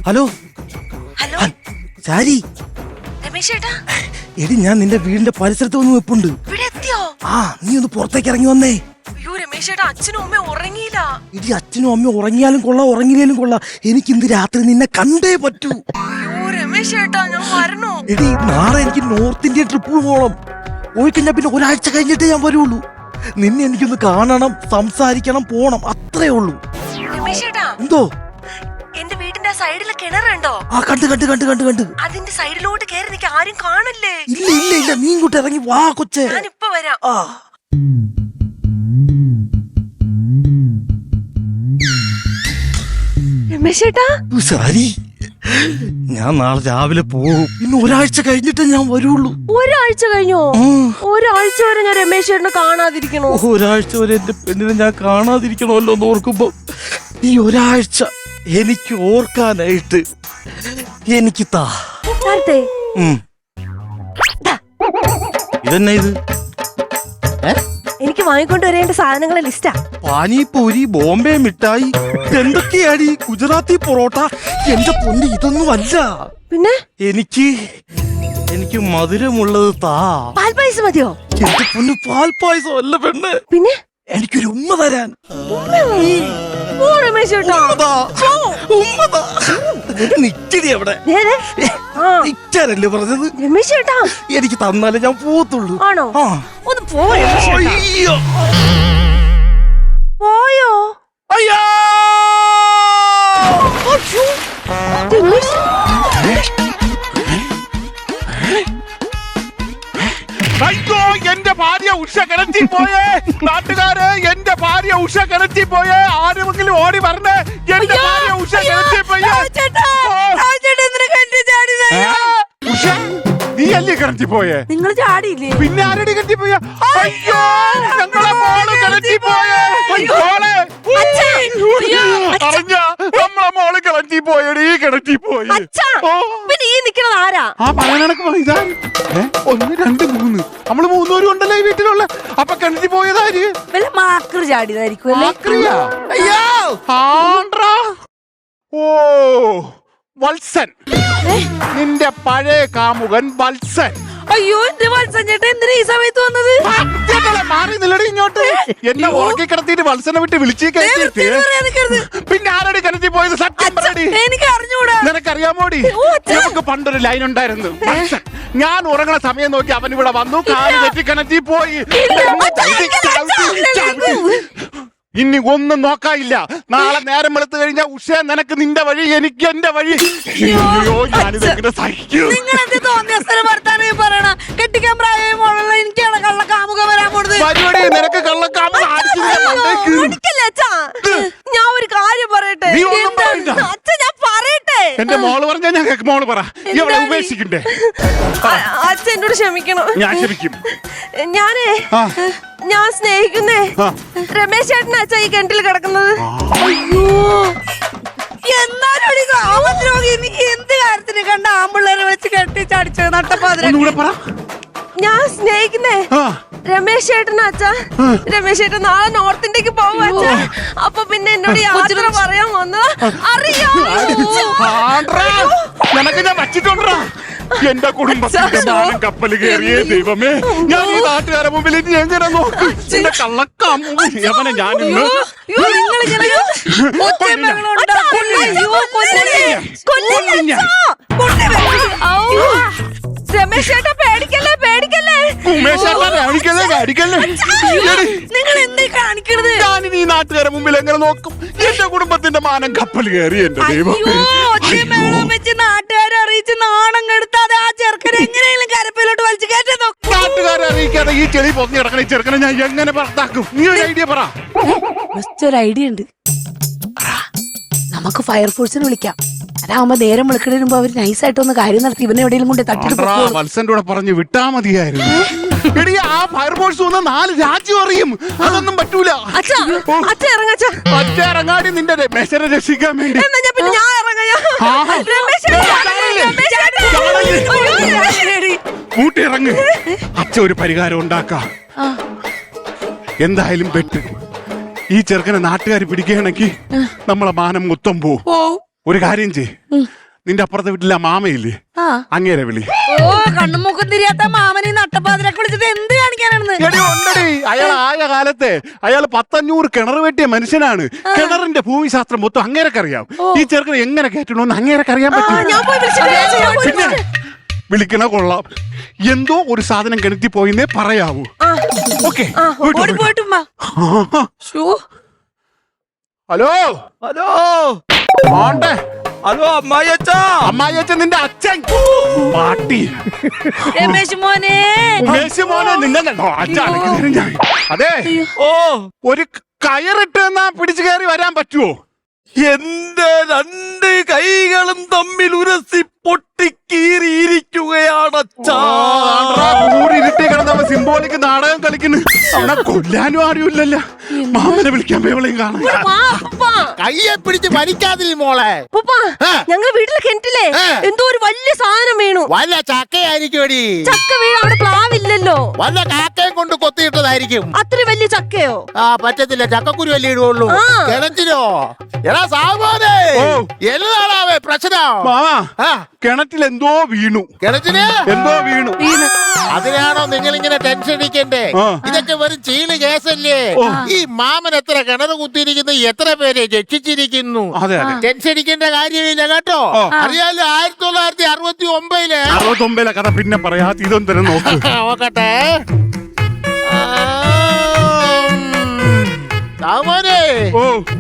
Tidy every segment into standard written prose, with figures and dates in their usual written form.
Hello hello Shari, Ramesh ഏട്ടാ, എടി ഞാൻ നിന്റെ വീടിന്റെ പരിസരത്ത് വന്ന് വെപ്പുണ്ട്. ഇവിടെ എത്തിയോ? നീ ഒന്ന് പുറത്തേക്ക് ഇറങ്ങി വന്നേ. അയ്യോ രമേശ് ഏട്ടാ, അച്ഛനും അമ്മയും ഉറങ്ങിയില്ല. ഇടി അച്ഛനും അമ്മയും ഉറങ്ങിയാലും കൊള്ളാം ഉറങ്ങിയാലും കൊള്ളാം, എനിക്ക് ഇന്ന് രാത്രി നിന്നെ കണ്ടേ പറ്റൂ. അയ്യോ രമേശ് ഏട്ടാ, ഞാൻ വരണോ? എടി നാളെ എനിക്ക് നോർത്ത് ഇന്ത്യ ട്രിപ്പ് പോകണം. പോയി കഴിഞ്ഞാൽ പിന്നെ ഒരാഴ്ച കഴിഞ്ഞിട്ടേ ഞാൻ വരുള്ളൂ. നിന്നെ എനിക്കൊന്ന് കാണണം, സംസാരിക്കണം, പോണം, അത്രേ ഉള്ളൂ. രമേശ് ഏട്ടാ, എന്തോ? എന്റെ വീടിന്റെ സൈഡിലെ കിണറുണ്ടോ? കണ്ട് അതിന്റെ സൈഡിലോട്ട് കയറി നിൽക്ക, ആരും കാണല്ലേ? ഇല്ല നീ ഇങ്ങോട്ട് ഇറങ്ങി വാ കൊച്ചേ. ഞാനിപ്പോ വരാം. രമേശ് ഏട്ടാ, ശരി, ഞാൻ നാളെ രാവിലെ പോകും. പിന്നെ ഒരാഴ്ച കഴിഞ്ഞിട്ടേ ഞാൻ വരുള്ളൂ. ഒരാഴ്ച കഴിഞ്ഞോ? ഒരാഴ്ച വരെ ഞാൻ രമേശ് ഏട്ടനെ കാണാതിരിക്കണോ? ഒരാഴ്ച വരെ എന്റെ പെണ്ണിനെ ഞാൻ കാണാതിരിക്കണമല്ലോ എന്ന് ഓർക്കുമ്പോ ഈ ഒരാഴ്ച എനിക്ക് ഓർക്കാനായിട്ട് എനിക്ക് താ. ഇതെന്നെ ഇത്? എനിക്ക് വാങ്ങിക്കൊണ്ട് വരേണ്ട സാധനങ്ങളെ ലിസ്റ്റാ. പാനിപൂരി, ബോംബെ മിഠായി, എന്തൊക്കെയാടി, ഗുജറാത്തി പൊറോട്ട. എന്റെ പൊന്ന് ഇതൊന്നും അല്ല. പിന്നെ എനിക്ക് മധുരമുള്ളത് താ. പാൽപ്പായസം മതിയോ? എന്റെ പൊന്ന് പാൽപ്പായസം അല്ല പെണ്ണ്, പിന്നെ എനിക്കൊരു ഉമ്മ തരാൻ. നിക്കടി അവിടെ. നിക്കാനല്ലേ പറഞ്ഞത്? രമേശ് ഏട്ടാ, എനിക്ക് തന്നാലേ ഞാൻ പോകത്തുള്ളൂ. ആണോ? ഒന്ന് പോയോ? പോയോ? അയ്യോ അയ്യോ, എന്റെ ഭാര്യ ഉഷ കിണറ്റി പോയേ. നാട്ടുകാര്, എന്റെ ഭാര്യ ഉഷ കിണറ്റി പോയേ. ആരുമെങ്കിലും ഓടി പറഞ്ഞേ, എന്റെ ഭാര്യ ഉഷ കിണറ്റി പോയേ. ഉഷ, നീ അല്ലേ കിണറ്റി പോയേ? നിങ്ങൾ ചാടിയില്ലേ? പിന്നെ ആരുടെ കിണറ്റി പോയ? അയ്യോ, ഞങ്ങളെ മോള് കിണറ്റി പോയേ. മോളെ അറിഞ്ഞ നമ്മളെ മോള് കിണറ്റി പോയടി, കിണറ്റി പോയി. പിന്നെ ഈ നിക്കണത് ആരാ? പറയാനൊക്കെ 1 2 3 നമ്മള് 3 പേരും ഉണ്ടല്ലോ ഈ വീട്ടിലുള്ള. അപ്പൊ കിണറ്റി പോയതാര്? വല്ല മാക്രി ചാടിയതായിരിക്കും. ഓ, വത്സൻ, നിന്റെ പഴയ കാമുകൻ വത്സൻ. അയ്യോ, എന്റെ വത്സൻ ചേട്ടൻ എന്തിനാ ഈ സമയത്ത് വന്നത്? മാറി നിലടി ഇങ്ങോട്ട്. എന്നെ ഉറക്കി കിടത്തിട്ട് വത്സനെ വിട്ട് വിളിച്ചു കയറ്റിട്ട് പിന്നെ ആരടി കിണറ്റി പോയത്? സത്യം പറയടി. എനിക്ക് അറിഞ്ഞൂടാ. നിനക്കറിയാമോടി, നമുക്ക് പണ്ടൊരു ലൈൻ ഉണ്ടായിരുന്നു. വത്സൻ, ഞാൻ ഉറങ്ങണ സമയം നോക്കി അവൻ ഇവിടെ വന്നു, കാല് തെറ്റി കിണറ്റി പോയി. ഇനി ഒന്നും നോക്കാനില്ല. നാളെ നേരം വെളുത്തു കഴിഞ്ഞാൽ ഉഷ നിനക്ക് നിന്റെ വഴി, എനിക്ക് എന്റെ വഴി. അയ്യോ, ഞാനിതെങ്ങനെ സഹിക്കും? കെട്ടിക്കാൻ പ്രായമുള്ള എനിക്കാണ് കള്ളക്കാമുക വരാൻ പോകുന്നത്. പരിപാടി നിനക്ക് കള്ളക്കാമുക. ഞാൻ ഒരു കാര്യം പറയട്ടെ. അച്ഛൻ, ഞാൻ പറയട്ടെ. എന്റെ മോള് പറഞ്ഞാ ഞാൻ മോള് പറ. ഇവിടെ ഉപേക്ഷിക്കണ്ടേ? അച്ഛൻ എന്നോട് ക്ഷമിക്കണം. ഞാൻ ക്ഷമിക്കും. ഞാൻ സ്നേഹിക്കുന്നേ രമേശ് ചേട്ടൻ അച്ഛ ഈ കിണറ്റിൽ കിടക്കുന്നത്. അയ്യോ, എന്നാലും ഗ്രാമദ്രോഹി, നീ എന്ത് കാര്യത്തിന് കണ്ട ആമ്പിള്ളേരെ വെച്ച് കെട്ടി ചടിച്ച് നട്ടപ്പാതിര. ഞാൻ സ്നേഹിക്കുന്നേ രമേശ് ചേട്ടൻ അച്ഛ. രമേശ് ചേട്ടൻ നാളെ നോർത്ത് ഇന്ത്യക്ക് പോകും അച്ഛ. അപ്പൊ പിന്നെ എന്നോട് യാത്ര പറയാൻ വന്നതാ. അറിയാം, നിനക്ക് ഞാൻ വച്ചിട്ടുണ്ടാ. എന്റെ കുടുംബത്തിന്റെ മാനം കപ്പൽ കയറിയേ ദൈവമേ. ഞാൻ ഈ നാട്ടുകാരെ മുമ്പിൽ ഇനി എങ്ങനെ നോക്കും? എന്റെ കള്ളക്കാമനെ ഞാനിന്ന് രമേശ് ചേട്ടാ, പേടിക്കല്ലേ പേടിക്കല്ലേ. നിങ്ങൾ എന്തേ കാണിക്കണത്? ഞാനിനി ഈ നാട്ടുകാരെ മുമ്പിൽ എങ്ങനെ നോക്കും? എന്റെ കുടുംബത്തിന്റെ മാനം കപ്പൽ കയറി എന്റെ ദൈവം. വെച്ച് നാട്ടുകാരെ അറിയിച്ച് നാണം കെടുത്താതെ ആ ചെറുക്കനെ എങ്ങനെയെങ്കിലും കരപ്പിലോട്ട് വലിച്ചു കയറ്റാൻ നോക്കും. നാട്ടുകാരെ അറിയിക്കാതെ ഈ ചെളി പൊങ്ങി കിടക്കണ ഈ ചെറുക്കനെ ഞാൻ എങ്ങനെ പുറത്താക്കും? നീ ഒരു ഐഡിയ പറ. ഒരു ഐഡിയ ഉണ്ട്. നമുക്ക് ഫയർഫോഴ്സിനെ വിളിക്കാം. അതാവുമ്പോ നേരം വിളിക്കുന്നതിന് മുമ്പ് അവര് നൈസായിട്ടൊന്ന് കാര്യം നടത്തി ഇവനെ എവിടെയെങ്കിലും കൊണ്ട് തട്ടിട്ട് വത്സന്റെ കൂടെ പറഞ്ഞു വിട്ടാ മതിയായിരുന്നു. എടി, ആ ഫയർഫോഴ്സ് വന്ന് 4 രാജ്യം അറിയും. അതൊന്നും പറ്റൂല. അച്ഛ ഇറങ്ങാടി നിന്റെ രമേശനെ രക്ഷിക്കാൻ വേണ്ടി. കൂട്ടി ഇറങ്ങ്. അച്ഛ ഒരു പരിഹാരം ഉണ്ടാക്കാം. എന്തായാലും പെട്ട് ഈ ചെറുക്കനെ നാട്ടുകാർ പിടിക്കുകയാണെങ്കിൽ നമ്മളെ മാനം മൊത്തം പോവും. ഒരു കാര്യം ചെയ്, നിന്റെ അപ്പുറത്തെ വീട്ടിലെ മാമയില്ലേ, അങ്ങേരെ വിളി. ഓ കണ്ണുമൂക്കും തിരിയാത്ത മാമനെ നട്ടപ്പാതിരൊക്കെ വിളിച്ചിട്ട് എന്ത് കാണിക്കാനാണെന്ന്? അയാൾ ആയ കാലത്തെ അയാൾ 500 കിണർ വെട്ടിയ മനുഷ്യനാണ്. കിണറിന്റെ ഭൂമിശാസ്ത്രം മൊത്തം അങ്ങേരൊക്കെ അറിയാം. ഈ ചെറുക്കനെ എങ്ങനെ കയറ്റണമെന്ന് അങ്ങേരൊക്കെ അറിയാൻ പറ്റും. പിന്നെ വിളിക്കണ കൊള്ളാം. എന്തോ ഒരു സാധനം കിണറ്റി പോയിന്നേ പറയാവൂ. ഓക്കെ, ഹലോ ഹലോ ആണ്ടേ. ഹലോ അമ്മായിയച്ഛ. അമ്മായിയച്ഛൻ നിന്റെ അച്ഛൻ പാട്ടി. രമേശ് മോനെ, രമേശ് മോനെ നിന്നെ അച്ഛൻ. അതെ, ഓ ഒരു കയറിട്ട് എന്നാ പിടിച്ചു കയറി വരാൻ പറ്റുമോ? എന്റെ 2 കൈകളും തമ്മിൽ ഉരസി പൊട്ടിക്കീറിയിരിക്കുകയാണ് അച്ഛാ. ഇരുട്ടി കിടന്നവൻ സിംബോളിക്ക് നാടകം കളിക്കുന്നു. അവിടെ കൊല്ലാനും ആരുമില്ലല്ലോ. മാമനെ വിളിക്കാൻ വേളയും കാണാൻ. കയ്യെ പിടിച്ച് വലിക്കാതിരി മോളെ. ഞങ്ങള് വീട്ടിലെ കിണറ്റില്ലേ എന്തോ ഒരു വലിയ സാധനം വീണു. വല്ല ചക്കയായിരിക്കും എടി. ചക്ക വീണ് അവിടെ പ്ലാവില്ലല്ലോ. വല്ല കാക്കയും കൊണ്ട് കൊത്തിയിട്ടതായിരിക്കും. അത്ര വലിയ ചക്കയോ? പറ്റത്തില്ല, ചക്കക്കുരു അല്ലേ ഇടുള്ളൂ. കിണറ്റിലോ? എടാ സാമോനെ, എന്നതാണാവേ പ്രശ്നം? മാമാ, കിണറ്റിൽ എന്തോ വീണു. കിണറ്റിന് എന്തോ വീണു. അതിനാണോ നിങ്ങൾ ഇങ്ങനെ ടെൻഷൻ അടിക്കണ്ടേ? ഇതൊക്കെ വെറും ചീള് കേസല്ലേ. ഈ മാമൻ എത്ര കിണർ കുത്തിയിരിക്കുന്നു, എത്ര പേരെ രക്ഷിച്ചിരിക്കുന്നു. ടെൻഷൻ അടിക്കേണ്ട കാര്യമില്ല കേട്ടോ. അറിയാലോ, 1969 കഥ പിന്നെ പറയാ. ഇതൊന്നും നോക്ക് നോക്കട്ടെ. സാമോനെ,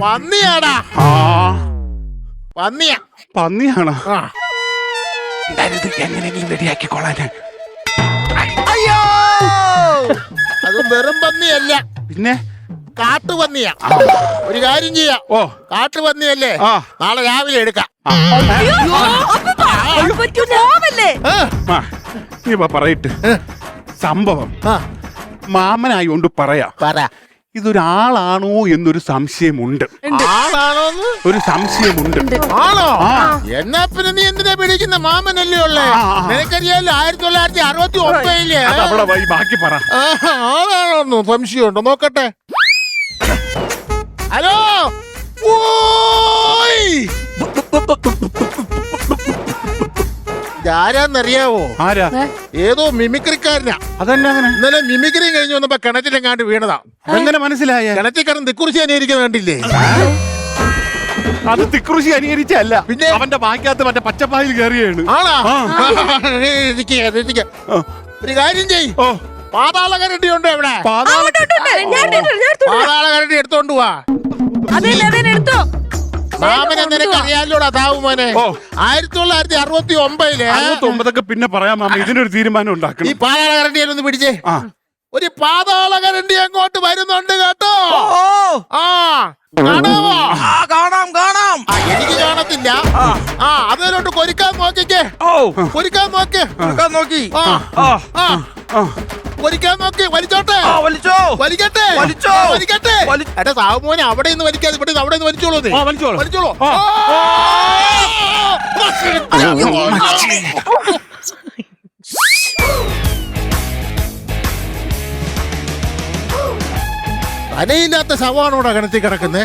പന്നിയാടാ. പന്നിയാണോ? എങ്ങനെയെങ്കിലും റെഡിയാക്കിക്കോളാൻ. അയ്യോ, അത് വെറും പന്നിയല്ല, പിന്നെ കാട്ടുപന്നിയാ. ഒരു കാര്യം ചെയ്യാം, കാട്ടുപന്നിയല്ലേ, നാളെ രാവിലെ എടുക്കാം. നീ പറയിട്ട് സംഭവം മാമനായോണ്ട് പറയാ. ഇതൊരാളാണോ എന്നൊരു സംശയമുണ്ട്. ആളാണോന്ന് ഒരു സംശയമുണ്ട്. ആണോ? എന്നാ പിന്നെ നീ എന്തിനാ പിടിക്കുന്ന? മാമനല്ലേ ഉള്ളേ. നിനക്കറിയാലോ 1969 ബാക്കി പറ. ആളാണോന്നു സംശയമുണ്ടോ? നോക്കട്ടെ. ഹലോ, ആരാന്നറിയാവോ? ആരാ? ഏതോ മിമിക്രിക്കാരനാ. അതന്നെ അങ്ങനെ. ഇന്നലെ മിമിക്രി കഴിഞ്ഞ് വന്നപ്പോ കിണറ്റിലെങ്ങാണ്ട് വീണതാ. എങ്ങനെ മനസ്സിലായ? കിണറ്റിൽ കിടന്ന് തിക്കുറിച്ച് അനുകരിക്കുന്ന കണ്ടില്ലേ? അത് തിക്കുറിശി അനുകരിച്ചല്ല, പിന്നെ അവന്റെ ബാക്കിയകത്ത് മറ്റേ പച്ചപ്പായിൽ കയറിയാണ്. ആണാ? ഒരു കാര്യം ചെയ്, പാതാള കരണ്ടി ഉണ്ട് എവിടെ? പാതാള കരണ്ടി എടുത്തോണ്ട് പോവാ. മാമനെ നിനക്ക് അറിയാലോടാ താവുമോനെ. 1969 പിന്നെ പറയാം മാമ. ഇതിനൊരു തീരുമാനം ഉണ്ടാക്കണം. ഈ പാതാള കരണ്ടിയൊന്ന് പിടിച്ചേ. ഒരു പാതാള കരണ്ടി അങ്ങോട്ട് വരുന്നുണ്ട് കേട്ടോ. കാണാം കാണാം. എനിക്ക് കാണത്തില്ല. അതിലോട്ട് കൊരിക്കാൻ നോക്കിക്കേ. കൊരിക്കാൻ നോക്കി. വലിക്കാൻ നോക്കി. വലിച്ചോട്ടെ. വലിക്കട്ടെ. വലിക്കട്ടെ. എടാ സാവുമോനെ, അവിടെ നിന്ന് വലിക്കാതെ ഇവിടെ അവിടെ നിന്ന് വലിച്ചോളൂ. വലിച്ചോളൂ. അനയില്ലാത്ത ശവമാണോടാ കിണറ്റിൽ കിടക്കുന്നേ?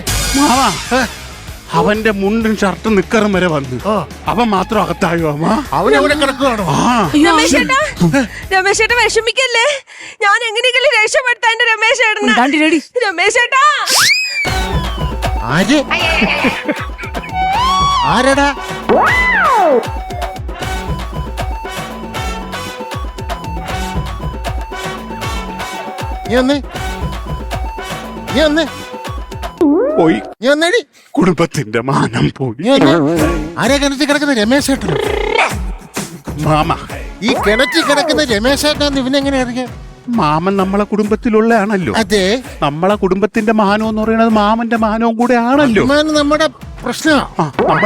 അവന്റെ മുണ്ടും ഷർട്ടും നിക്കറും വരെ വന്നു. അവൻ മാത്രം അകത്തായോ അമ്മ? അവനെവിടെ കിടക്കുവാണോ? രമേശേട്ടാ വിഷമിക്കല്ലേ, ഞാൻ എങ്ങനെയെങ്കിലും രക്ഷപ്പെടുത്താൻ എന്റെ രമേശേട്ടാ. ആരടാ? നീ വന്നേ. പോയി. നീ വന്നേടി. കുടുംബത്തിന്റെ മാനം പോയി. ആരാ കിണറ്റിൽ കിടക്കുന്ന? രമേശേട്ടൻ. മാമ, ഈ കിണറ്റിൽ കിടക്കുന്ന രമേശേട്ടൻ ഇവനെങ്ങനെ അറിയാം? മാമൻ നമ്മളെ കുടുംബത്തിലുള്ളതാണല്ലോ. അതെ, നമ്മളെ കുടുംബത്തിന്റെ മാനം എന്ന് പറയുന്നത് മാമന്റെ മാനവും കൂടെ ആണല്ലോ. നമ്മുടെ പ്രശ്നം.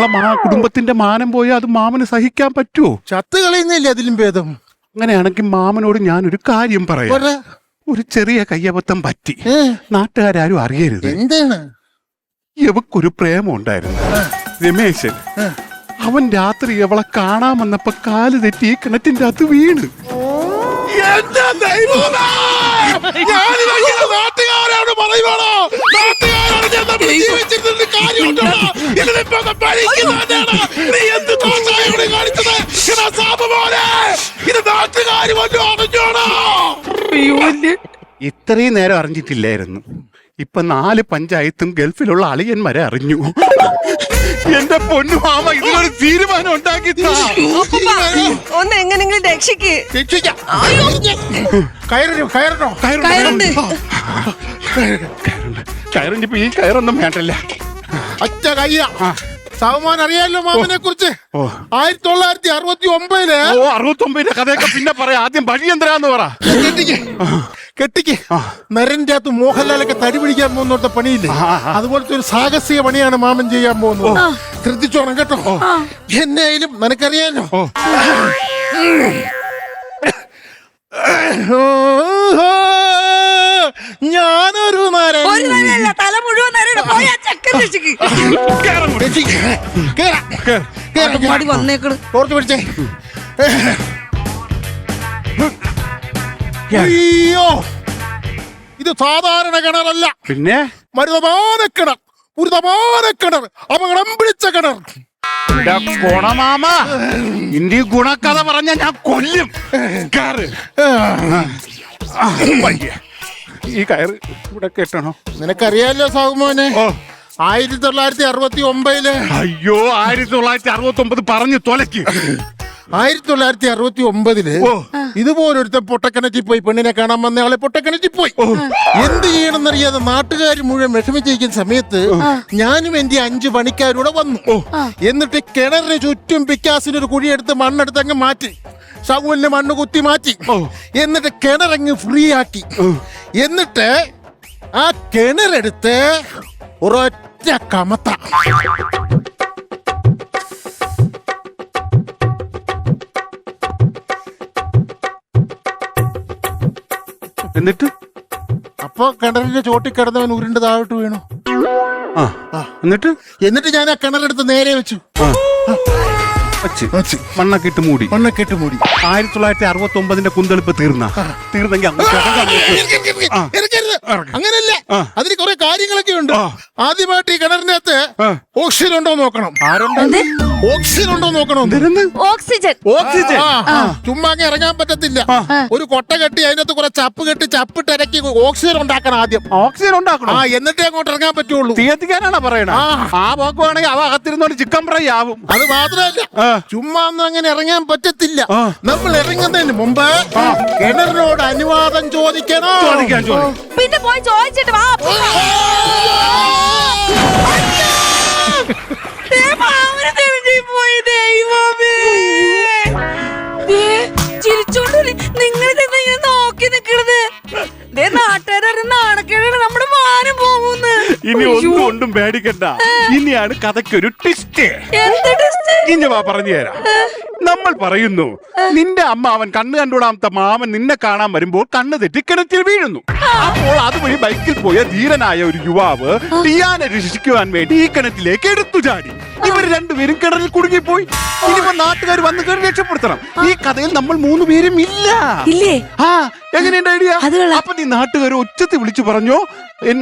നമ്മളെ കുടുംബത്തിന്റെ മാനം പോയാൽ അത് മാമന് സഹിക്കാൻ പറ്റുമോ? ചത്ത് കളയുന്നില്ലേ അതിലും ഭേദം. അങ്ങനെയാണെങ്കിൽ മാമനോട് ഞാനൊരു കാര്യം പറയാം. ഒരു ചെറിയ കയ്യബദ്ധം പറ്റി, നാട്ടുകാരും അറിയരുത്. എന്താണ്? ഇവക്കൊരു പ്രേമം ഉണ്ടായിരുന്നു, രമേശൻ. അവൻ രാത്രി അവളെ കാണാൻ വന്നപ്പോ കാല് തെറ്റി കിണറ്റിന്റെ അകത്ത് വീണ്. ഞാനിതെങ്ങനെ നാട്ടുകാരോട് പറയുവാണോ? നാട്ടുകാരോട് ഞാൻ നമ്മൾ ജീവിച്ചിരുന്നിട്ട് കാര്യമുണ്ടോ? ഇതിനിപ്പോ ഒന്ന് ഭരിക്കുന്നവനാണ്. നീ എന്ത് ദോഷമാണ് ഇവിടെ കാണിച്ചത്? എടാ സാബു മോനെ, ഇത് നാട്ടുകാർ വല്ലതും അറിഞ്ഞോണോ? ഇത്രയും നേരം അറിഞ്ഞിട്ടില്ലായിരുന്നു. ഇപ്പൊ 4 പഞ്ചായത്തും ഗൾഫിലുള്ള അളിയന്മാരെ അറിഞ്ഞു. എന്റെ പൊന്നു മാമ ഇതിനൊരു തീരുമാനം ഉണ്ടാക്കി താ. ഒന്ന് എങ്ങനെങ്കിലും രക്ഷിക്ക്. രക്ഷിക്കാം. കയറണോ? കയറണോ? കയറുണ്ട്. കയറിന്റെ ഇപ്പൊ ഈ കയറൊന്നും വേണ്ടല്ല. അച്ഛ കയ്യ സാവുമാൻ അറിയാലോ മാമനെ കുറിച്ച്. 1969 69 കഥയൊക്കെ പിന്നെ പറയാം. ആദ്യം വഴി എന്തിനാന്ന് പറ. കെട്ടിക്ക് നരന്റെ അകത്ത് മോഹൻലാലൊക്കെ തടി പിടിക്കാൻ പോകുന്നോടത്തെ പണിയില്ലേ, അതുപോലത്തെ ഒരു സാഹസിക പണിയാണ് മാമൻ ചെയ്യാൻ പോകുന്നത്. ശ്രദ്ധിച്ചോണം കേട്ടോ. എന്നായാലും നിനക്കറിയാലോ, ഞാനൊരു തല മുഴുവൻ വന്നേക്കണ്. ടോർച്ച് പിടിച്ചേ. അയ്യോ, ഇത് സാധാരണ കിണറല്ല, പിന്നെ മരുതമാന കിണർ. ഒരു തമാന കിണർ, അപകടം പിടിച്ച കിണർ. ഗുണമാമ ഇന്റെ ഗുണക്കഥ പറഞ്ഞ ഞാൻ കൊല്ലും. ഈ കയറ് ഇവിടെ കെട്ടണോ? നിനക്കറിയാലോ സാഹുമോനെ, 1969 അയ്യോ 1969 പറഞ്ഞു തൊലക്ക്. 1969 ഇതുപോലൊരുത്തൻ പൊട്ടക്കിണറ്റിൽ പോയി പെണ്ണിനെ കാണാൻ വന്ന ആളെ പൊട്ടക്കിണറ്റിൽ പോയി. എന്ത് ചെയ്യണമെന്നറിയാതെ നാട്ടുകാർ മുഴുവൻ വിഷമിച്ചിരിക്കുന്ന സമയത്ത് ഞാനും എന്റെ 5 പണിക്കാരൂടെ വന്നു. എന്നിട്ട് കിണറിന് ചുറ്റും പിക്കാസിനൊരു കുഴിയെടുത്ത് മണ്ണെടുത്ത് അങ്ങ് മാറ്റി, ഷവലിന് മണ്ണ് കുത്തി മാറ്റി. എന്നിട്ട് കിണറങ്ങ് ഫ്രീ ആക്കി. എന്നിട്ട് ആ കിണറെടുത്ത് ഒരൊറ്റ കമത്ത എന്നിട്ട് അപ്പൊ കിണറിന്റെ ചോട്ടി കിടന്നവൻ ഉരുണ്ട് താഴോട്ട് വീണു. എന്നിട്ട് ഞാൻ ആ കിണറെടുത്ത് നേരെ വെച്ചു, മണ്ണൊക്കെ ഇട്ട് മൂടി. 1969 കുന്തളിപ്പ് തീർന്നെങ്കിൽ അങ്ങനല്ല, അതിന് കുറെ കാര്യങ്ങളൊക്കെ ഉണ്ട്. ആദ്യമായിട്ട് ഈ കിണറിനകത്ത് ഓക്സിജൻ ഉണ്ടോ നോക്കണം. ഓക്സിജൻ ഉണ്ടോ നോക്കണം. ഓക്സിജൻ ചുമ്മാ അങ്ങ് ഇറങ്ങാൻ പറ്റത്തില്ല. ഒരു കൊട്ട കെട്ടി അതിനകത്ത് കുറെ ചപ്പ് കെട്ടി ചപ്പിട്ട് ഇറക്കി ഓക്സിജൻ ഉണ്ടാക്കണം ആദ്യം. ഓക്സിജൻ ഉണ്ടാക്കണം, എന്നിട്ടേ അങ്ങോട്ട് ഇറങ്ങാൻ പറ്റുള്ളൂ. തീയത്തിക്കാനാണ് പറയണത്. ആ പോക്കുവാണെങ്കിൽ അവ അകത്തിരുന്നോണ്ട് ചിക്കൻ ഫ്രൈ ആവും. അത് മാത്രമല്ല, ചുമ്മാ ഒന്നും അങ്ങനെ ഇറങ്ങാൻ പറ്റത്തില്ല. നമ്മൾ ഇറങ്ങുന്നതിന് മുമ്പ് കിണറിനോട് അനുവാദം ചോദിക്കണോ? പിന്നെ പോയി ചോദിച്ചിട്ട് വാ. ചിരിച്ചോണ്ട് നിങ്ങൾ നോക്കി നിക്കണത് നാട്ടുകാരെ നാണക്കേടാണ്. നമ്മുടെ മാനം പോകുന്നു. ഇനി ഒന്നും പേടിക്കണ്ട. ഇനിയാണ് കഥയ്ക്കൊരു ട്വിസ്റ്റ്. ഇനി വാ പറഞ്ഞു തരാം. നമ്മൾ പറയുന്നു, നിന്റെ അമ്മ അവൻ കണ്ണ് കണ്ടുകൂടാമത്തെ മാമൻ നിന്നെ കാണാൻ വരുമ്പോൾ കണ്ണ് തെറ്റി കിണറ്റിൽ വീഴുന്നു. അപ്പോൾ അതുവഴി ബൈക്കിൽ പോയ ധീരനായ ഒരു യുവാവ് ടിയാനെ രക്ഷിക്കുവാൻ വേണ്ടി ഈ കിണറ്റിലേക്ക് എടുത്തു ചാടി. ഇവർ രണ്ടുപേരും കിണറിൽ കുടുങ്ങിപ്പോയി. ഇനിയിപ്പോ നാട്ടുകാർ വന്ന് കയറി രക്ഷപ്പെടുത്തണം. ഈ കഥയിൽ നമ്മൾ 3 പേരും ഇല്ല. എങ്ങനെയുണ്ട് ഐഡിയ? അപ്പൊ നീ നാട്ടുകാർ ഒച്ചത്തിൽ വിളിച്ചു പറഞ്ഞോ,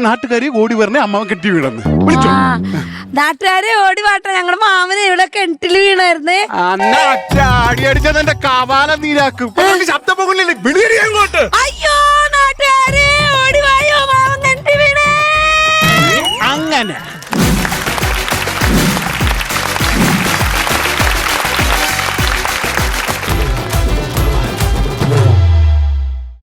നാട്ടുകാരി ഓടി വരണേ അമ്മാവൻ കെട്ടി വീണെന്ന് വിളിച്ചോ. നാട്ടുകാരെ ഓടി വാട്ടെ, ഞങ്ങളുടെ മാമനെ ഇവിടെ കിണറ്റിൽ വീണായിരുന്നേ. അടി അടിച്ചത് എന്റെ കവാല നീരാക്കും. ശബ്ദം പോകില്ലേ? വിളിയടി അങ്ങോട്ട്. അയ്യോ